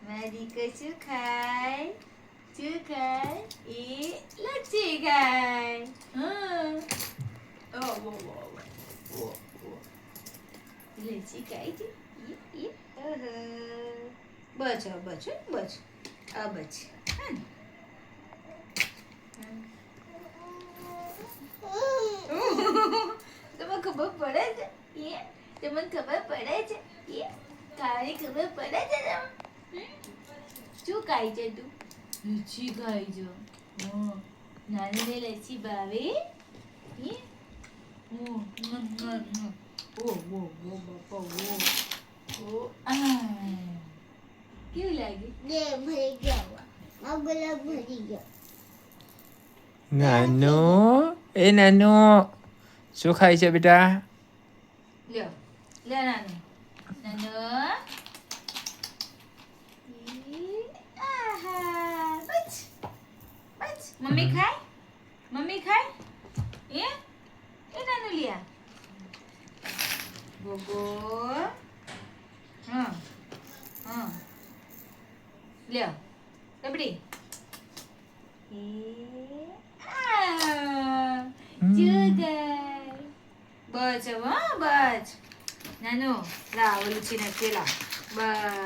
મારી કશું ખાય શું ખાય એ લચ્છી ખાય લચ્છી ખાય છે બચ બચ બચ બચ તમને ખબર પડે છે તમને ખબર પડે છે તારી ખબર પડે છે શું ખાય છે તું લચ્છી ખાય છે નાની ને લચ્છી ભાવે કેવું લાગે ભરી ગયો નાનો એ નાનો શું ખાય છે બેટા લ્યો લે નાનો નાનો બચ બચ મમ્મી ખાય એ નાનું લ્યા ગોગો હા લ્યો રબડી બચ બચ નાનો લા ઓલું છે ને પેલા બસ